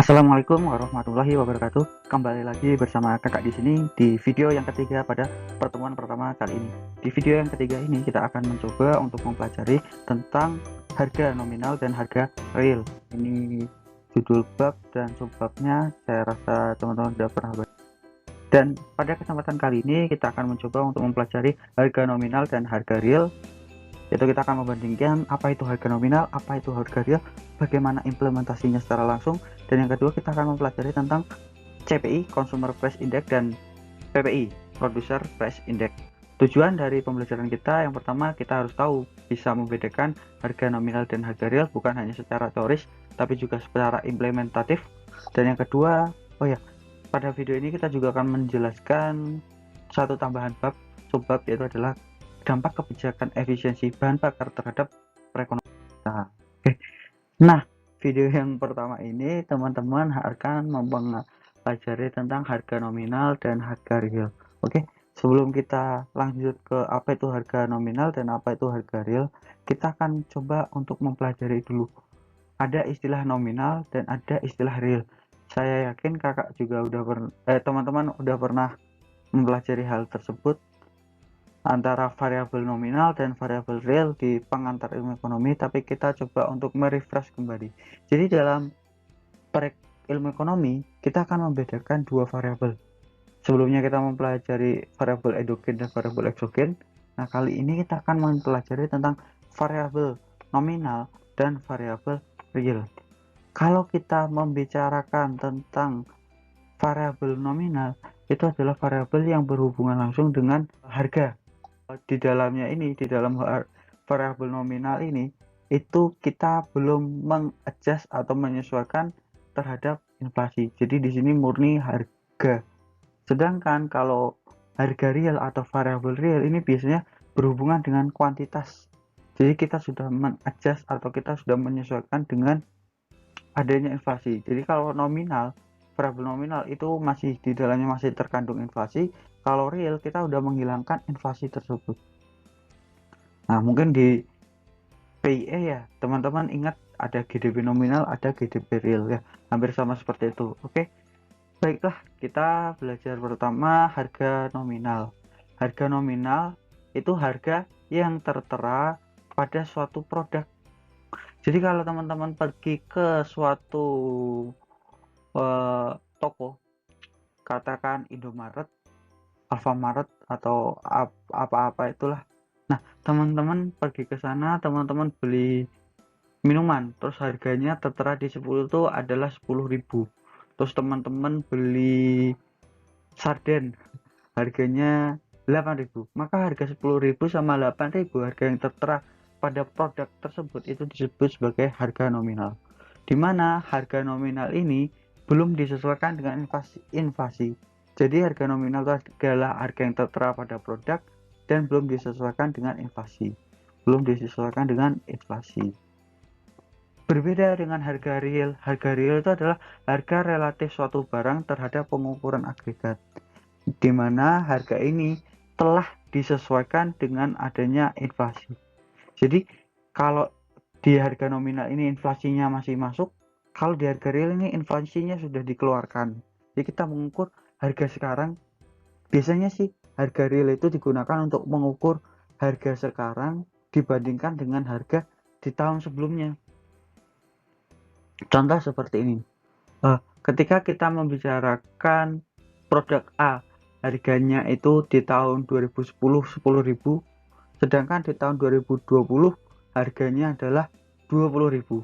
Assalamualaikum warahmatullahi wabarakatuh. Kembali lagi bersama kakak di sini di video yang ketiga pada pertemuan pertama kali ini. Di video yang ketiga ini kita akan mencoba untuk mempelajari tentang harga nominal dan harga real. Ini judul bab dan subbabnya saya rasa teman-teman sudah pernah baca. Dan pada kesempatan kali ini kita akan mencoba untuk mempelajari harga nominal dan harga real. Yaitu kita akan membandingkan apa itu harga nominal, apa itu harga real, bagaimana implementasinya secara langsung, dan yang kedua kita akan mempelajari tentang CPI Consumer Price Index dan PPI Producer Price Index. Tujuan dari pembelajaran kita yang pertama kita harus tahu bisa membedakan harga nominal dan harga real bukan hanya secara teoris tapi juga secara implementatif. Dan yang kedua, pada video ini kita juga akan menjelaskan satu tambahan bab, subbab, yaitu adalah dampak kebijakan efisiensi bahan bakar terhadap perekonomian. Nah, video yang pertama ini teman-teman akan mempelajari tentang harga nominal dan harga real. Sebelum kita lanjut ke apa itu harga nominal dan apa itu harga real, kita akan coba untuk mempelajari dulu. Ada istilah nominal dan ada istilah real. Saya yakin kakak juga teman-teman udah pernah mempelajari hal tersebut antara variabel nominal dan variabel real di pengantar ilmu ekonomi, tapi kita coba untuk merefresh kembali. Jadi dalam ilmu ekonomi kita akan membedakan dua variabel. Sebelumnya kita mempelajari variabel endogen dan variabel eksogen. Nah, kali ini kita akan mempelajari tentang variabel nominal dan variabel real. Kalau kita membicarakan tentang variabel nominal, itu adalah variabel yang berhubungan langsung dengan harga. Di dalam variabel nominal ini itu kita belum mengadjust atau menyesuaikan terhadap inflasi. Jadi di sini murni harga. Sedangkan kalau harga real atau variabel real ini biasanya berhubungan dengan kuantitas. Jadi kita sudah mengadjust atau kita sudah menyesuaikan dengan adanya inflasi. Jadi kalau variabel nominal itu masih di dalamnya masih terkandung inflasi. Kalau real kita udah menghilangkan inflasi tersebut. Nah, mungkin di PIE ya teman-teman ingat ada GDP nominal, ada GDP real ya, hampir sama seperti itu. Baiklah, kita belajar pertama harga nominal. Harga nominal itu harga yang tertera pada suatu produk. Jadi kalau teman-teman pergi ke suatu toko, katakan Indomaret, Alfamaret atau apa-apa itulah. Nah, teman-teman pergi ke sana, teman-teman beli minuman, terus harganya tertera di 10 itu adalah 10.000. Terus teman-teman beli sarden, harganya 8.000. Maka harga 10.000 sama 8.000, harga yang tertera pada produk tersebut itu disebut sebagai harga nominal. Di mana harga nominal ini belum disesuaikan dengan inflasi. Jadi harga nominal itu adalah harga yang tertera pada produk dan belum disesuaikan dengan inflasi. Berbeda dengan harga real. Harga real itu adalah harga relatif suatu barang terhadap pengukuran agregat, di mana harga ini telah disesuaikan dengan adanya inflasi. Jadi kalau di harga nominal ini inflasinya masih masuk, kalau di harga real ini inflasinya sudah dikeluarkan. Jadi kita mengukur harga sekarang. Biasanya sih harga real itu digunakan untuk mengukur harga sekarang dibandingkan dengan harga di tahun sebelumnya. Contoh seperti ini. Ketika kita membicarakan produk A, harganya itu di tahun 2010 10.000, sedangkan di tahun 2020 harganya adalah 20.000.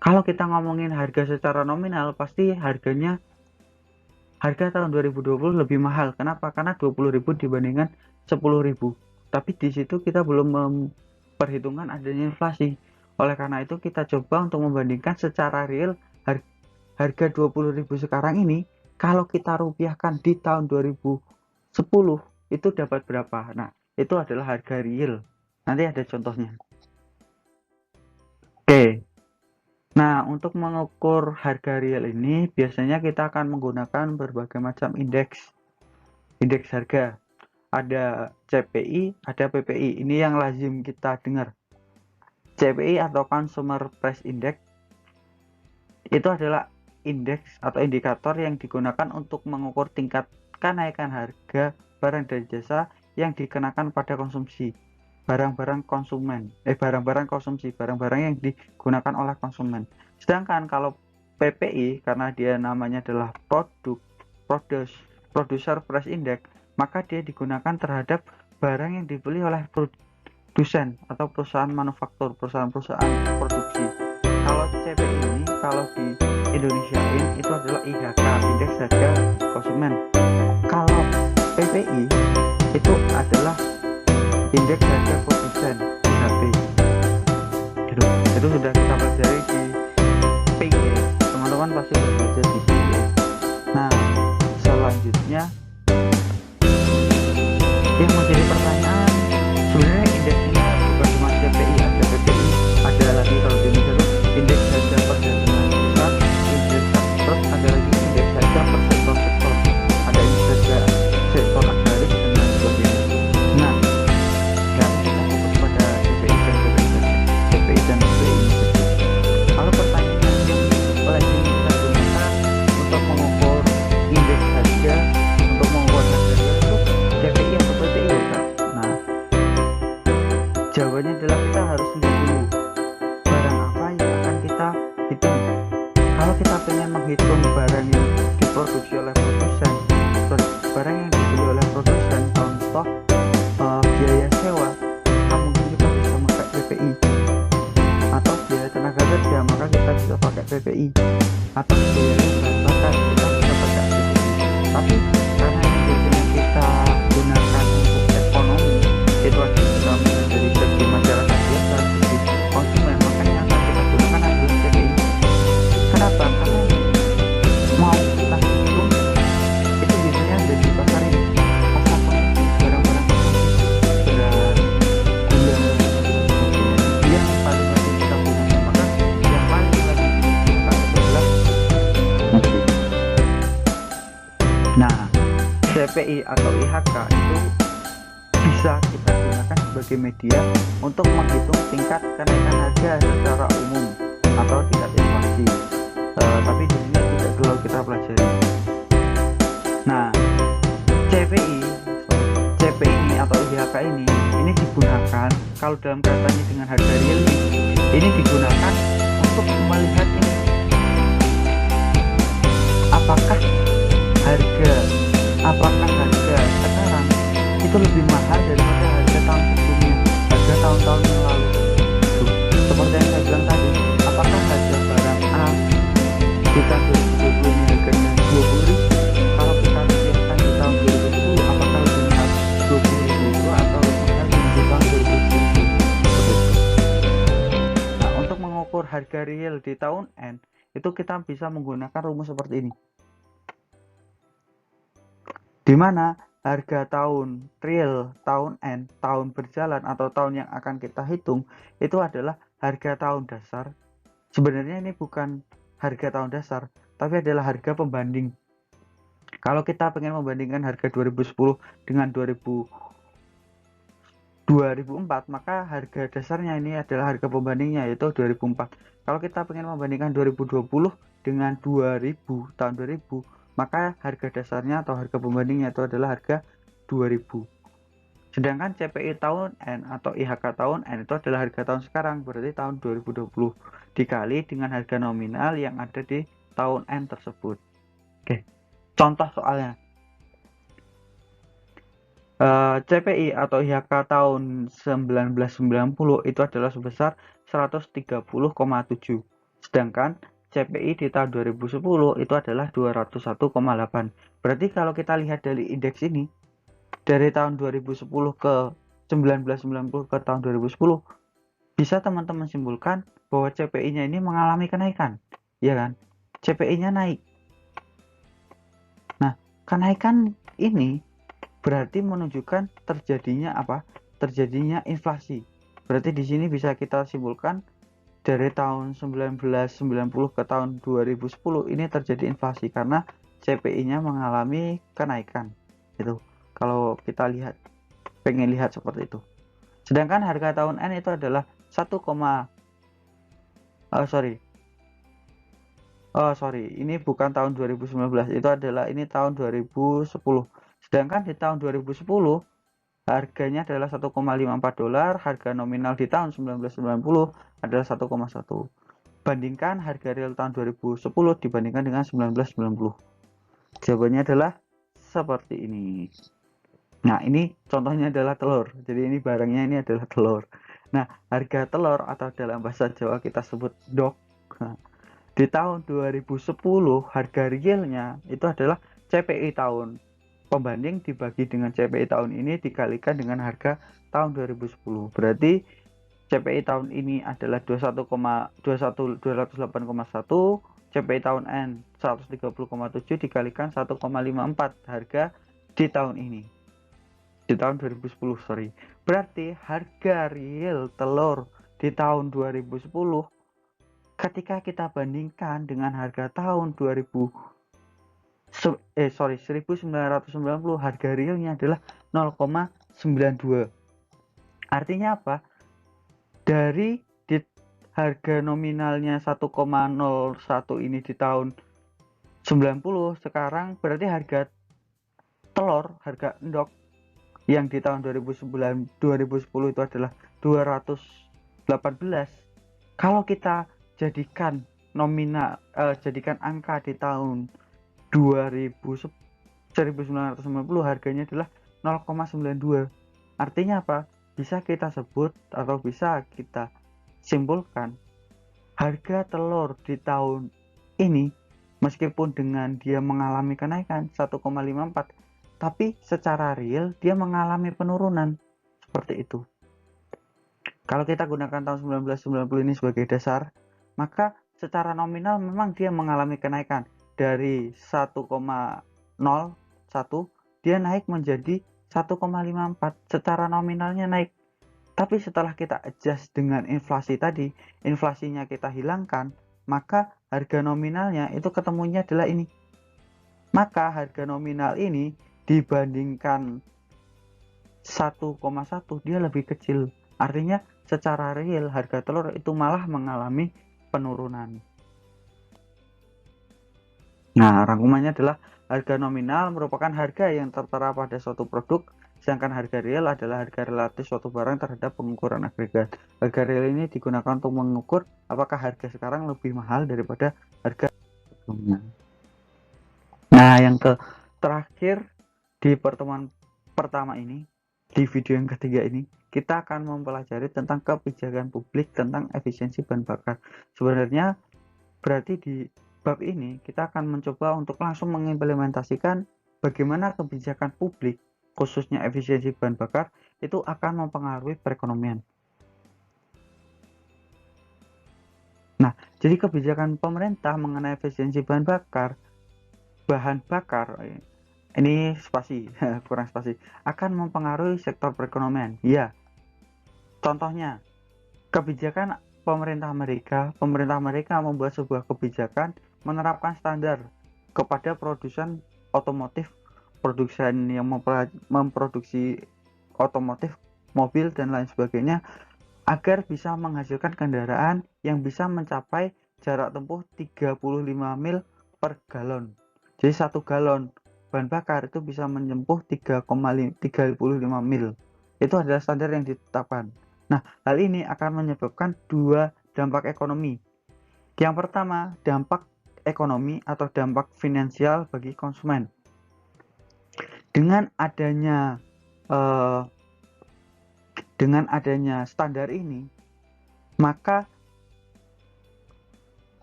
Kalau kita ngomongin harga secara nominal, pasti harga tahun 2020 lebih mahal. Kenapa? Karena 20.000 dibandingkan 10.000. Tapi di situ kita belum memperhitungkan adanya inflasi. Oleh karena itu kita coba untuk membandingkan secara real harga 20.000 sekarang ini kalau kita rupiahkan di tahun 2010 itu dapat berapa. Nah, itu adalah harga real. Nanti ada contohnya. Nah, untuk mengukur harga real ini biasanya kita akan menggunakan berbagai macam indeks harga. Ada CPI, ada PPI. Ini yang lazim kita dengar. CPI atau Consumer Price Index itu adalah indeks atau indikator yang digunakan untuk mengukur tingkat kenaikan harga barang dan jasa yang dikenakan pada konsumsi barang-barang konsumen, barang-barang konsumsi, barang-barang yang digunakan oleh konsumen. Sedangkan kalau PPI, karena dia namanya adalah producer price index, maka dia digunakan terhadap barang yang dibeli oleh produsen atau perusahaan manufaktur, perusahaan-perusahaan produksi. Kalau CPI ini, kalau di Indonesia ini itu adalah IHK, indeks harga konsumen. Kalau PPI itu adalah indeks harga produsen, IHP. Itu sudah kita pelajari di PIE. Teman-teman pasti sudah belajar di PIE. Nah, selanjutnya yang menjadi pertanyaan, sebenarnya indeksnya bukan cuma CPI, ada PPI, ada lagi kalau di Indonesia itu indeks harga perdagangan pusat, indeks terus ada lagi indeks harga per sektor, ada indeks harga sektor agraris dan lain sebagainya. Nah, nggak kita fokus pada CPI dan PPI. Kalau pertanyaan yang paling kita gunakan untuk mengukur indeks harga, untuk mengukur harga itu CPI atau PPI ya Kak? Nah, jawabannya adalah kita harus lihat dulu barang apa yang akan kita hitung. Kalau kita pengen menghitung barang yang diproduksi oleh produsen, barang yang dibeli oleh produsen, contoh biaya sewa, nah mungkin kita bisa pakai PPI. Atau biaya tenaga kerja, maka kita bisa pakai PPI. Atau biaya bahan bakar, kita bisa pakai PPI. Tapi karena yang biasanya kita gunakan untuk ekonomi itu adalah kita dari segi masyarakat biasa, segi konsumen, makanya yang akan kita gunakan adalah CPI. Kenapa? Karena mau kita hitung itu biasanya ada di pasar ini, pasar konsumsi, barang-barang konsumsi, beras, gula, yang paling wajib kita gunakan. Maka yang paling wajib kita gunakan itu adalah nasi. Nah, CPI atau IHK itu bisa kita gunakan sebagai media untuk menghitung tingkat kenaikan harga secara umum atau tingkat inflasi. Tapi di sini tidak perlu kita pelajari. Nah, CPI ini atau IHK ini digunakan kalau dalam kaitannya dengan harga real ini digunakan untuk melihat ini apakah harga sekarang itu lebih mahal daripada harga tahun sebelumnya, harga tahun-tahun yang lalu. Seperti yang saya bilang tadi, apakah harga barang A di tahun 2020 ini harganya 20.000, kalau kita lihatkan di tahun 2010 apakah lebih mahal 20.000 atau lebih mahal di tahun 2020. Nah, untuk mengukur harga real di tahun N itu kita bisa menggunakan rumus seperti ini, di mana harga tahun real, tahun N, tahun berjalan atau tahun yang akan kita hitung itu adalah harga tahun dasar. Sebenarnya ini bukan harga tahun dasar, tapi adalah harga pembanding. Kalau kita pengen membandingkan harga 2010 dengan 2004, maka harga dasarnya ini adalah harga pembandingnya yaitu 2004. Kalau kita pengen membandingkan 2020 dengan 2000, tahun 2000, maka harga dasarnya atau harga pembandingnya itu adalah harga 2000. Sedangkan CPI tahun N atau IHK tahun N itu adalah harga tahun sekarang, berarti tahun 2020 dikali dengan harga nominal yang ada di tahun N tersebut. Oke, contoh soalnya. CPI atau IHK tahun 1990 itu adalah sebesar 130,7. Sedangkan CPI di tahun 2010 itu adalah 201,8. Berarti kalau kita lihat dari indeks ini, dari tahun 2010 ke 1990 ke tahun 2010, bisa teman-teman simpulkan bahwa CPI-nya ini mengalami kenaikan, ya kan? CPI-nya naik. Nah, kenaikan ini berarti menunjukkan terjadinya apa? Terjadinya inflasi. Berarti di sini bisa kita simpulkan dari tahun 1990 ke tahun 2010 ini terjadi inflasi karena CPI-nya mengalami kenaikan. Itu kalau kita pengen lihat seperti itu. Sedangkan harga tahun N itu adalah Oh, sorry, ini bukan tahun 2019, itu adalah ini tahun 2010. Sedangkan di tahun 2010 harganya adalah 1,54 dolar, harga nominal di tahun 1990 adalah 1,1. Bandingkan harga real tahun 2010 dibandingkan dengan 1990. Jawabannya adalah seperti ini. Nah, ini contohnya adalah telur. Jadi ini barangnya ini adalah telur. Nah, harga telur atau dalam bahasa Jawa kita sebut dok. Nah, di tahun 2010 harga realnya itu adalah CPI tahun. Pembanding dibagi dengan CPI tahun ini dikalikan dengan harga tahun 2010. Berarti CPI tahun ini adalah 208,1, CPI tahun N 130,7 dikalikan 1,54 harga di tahun ini. Di tahun 2010, sorry. Berarti harga real telur di tahun 2010 ketika kita bandingkan dengan harga tahun 1990, harga realnya adalah 0,92. Artinya apa? Dari harga nominalnya 1,01 ini di tahun 90, sekarang berarti harga telur, harga endok yang di tahun 2010 itu adalah 218. Kalau kita jadikan jadikan angka di tahun 1990, harganya adalah 0,92. Artinya apa? Bisa kita sebut atau bisa kita simpulkan harga telur di tahun ini meskipun dengan dia mengalami kenaikan 1,54, tapi secara real dia mengalami penurunan seperti itu. Kalau kita gunakan tahun 1990 ini sebagai dasar, maka secara nominal memang dia mengalami kenaikan dari 1,01 dia naik menjadi 1,54. Secara nominalnya naik. Tapi setelah kita adjust dengan inflasi tadi, inflasinya kita hilangkan, maka harga nominalnya itu ketemunya adalah ini. Maka harga nominal ini dibandingkan 1,1 dia lebih kecil. Artinya secara real harga telur itu malah mengalami penurunan. Nah, rangkumannya adalah harga nominal merupakan harga yang tertera pada suatu produk, sedangkan harga real adalah harga relatif suatu barang terhadap pengukuran agregat. Harga real ini digunakan untuk mengukur apakah harga sekarang lebih mahal daripada harga sebelumnya. Nah, yang terakhir di pertemuan pertama ini, di video yang ketiga ini, kita akan mempelajari tentang kebijakan publik tentang efisiensi bahan bakar. Sebenarnya berarti di bab ini kita akan mencoba untuk langsung mengimplementasikan bagaimana kebijakan publik khususnya efisiensi bahan bakar itu akan mempengaruhi perekonomian. Nah, jadi kebijakan pemerintah mengenai efisiensi bahan bakar ini spasi kurang spasi akan mempengaruhi sektor perekonomian. Ya, contohnya kebijakan pemerintah Amerika membuat sebuah kebijakan menerapkan standar kepada produsen otomotif, produsen yang memproduksi otomotif, mobil dan lain sebagainya, agar bisa menghasilkan kendaraan yang bisa mencapai jarak tempuh 35 mil per galon. Jadi 1 galon bahan bakar itu bisa menempuh 3,35 mil. Itu adalah standar yang ditetapkan. Nah, hal ini akan menyebabkan dua dampak ekonomi. Yang pertama, dampak ekonomi atau dampak finansial bagi konsumen. Dengan adanya standar ini, maka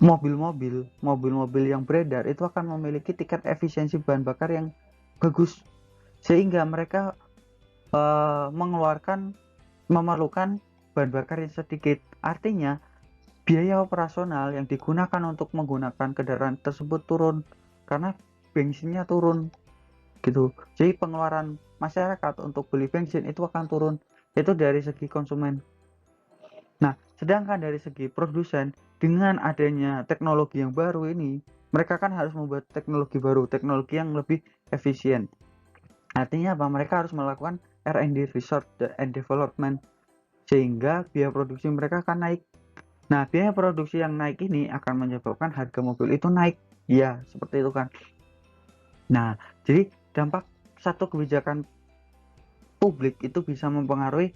mobil-mobil yang beredar itu akan memiliki tingkat efisiensi bahan bakar yang bagus, sehingga mereka memerlukan bahan bakar yang sedikit. Artinya biaya operasional yang digunakan untuk menggunakan kendaraan tersebut turun karena bensinnya turun gitu. Jadi pengeluaran masyarakat untuk beli bensin itu akan turun. Itu dari segi konsumen. Nah, sedangkan dari segi produsen, dengan adanya teknologi yang baru ini, mereka kan harus membuat teknologi baru, teknologi yang lebih efisien. Artinya apa? Mereka harus melakukan R&D, Research and Development, sehingga biaya produksi mereka akan naik. Nah, biaya produksi yang naik ini akan menyebabkan harga mobil itu naik. Ya, seperti itu kan. Nah, jadi dampak satu kebijakan publik itu bisa mempengaruhi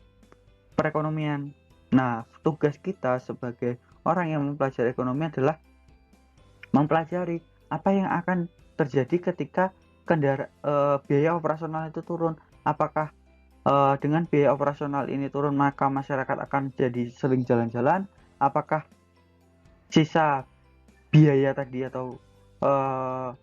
perekonomian. Nah, tugas kita sebagai orang yang mempelajari ekonomi adalah mempelajari apa yang akan terjadi ketika biaya operasional itu turun. Apakah dengan biaya operasional ini turun maka masyarakat akan jadi sering jalan-jalan? Apakah sisa biaya tadi atau eh,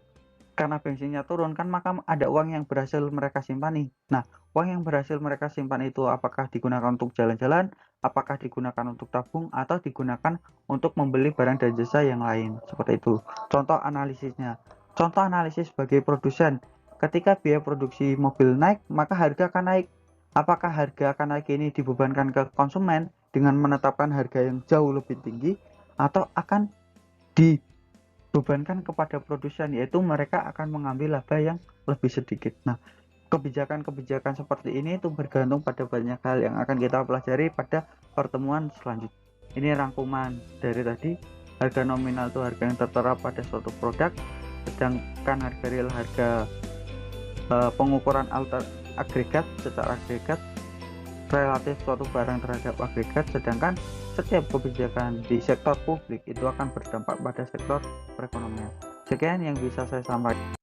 karena bensinnya turun kan maka ada uang yang berhasil mereka simpan nih. Nah, uang yang berhasil mereka simpan itu apakah digunakan untuk jalan-jalan, apakah digunakan untuk tabung, atau digunakan untuk membeli barang dan jasa yang lain. Seperti itu. Contoh analisisnya. Contoh analisis sebagai produsen. Ketika biaya produksi mobil naik, maka harga akan naik. Apakah harga akan naik ini dibebankan ke konsumen dengan menetapkan harga yang jauh lebih tinggi, atau akan dibebankan kepada produsen, yaitu mereka akan mengambil laba yang lebih sedikit. Nah, kebijakan-kebijakan seperti ini itu bergantung pada banyak hal yang akan kita pelajari pada pertemuan selanjutnya. Ini rangkuman dari tadi. Harga nominal itu harga yang tertera pada suatu produk, sedangkan harga real harga pengukuran agregat secara agregat relatif suatu barang terhadap agregat, sedangkan setiap kebijakan di sektor publik itu akan berdampak pada sektor perekonomian. Sekian yang bisa saya sampaikan.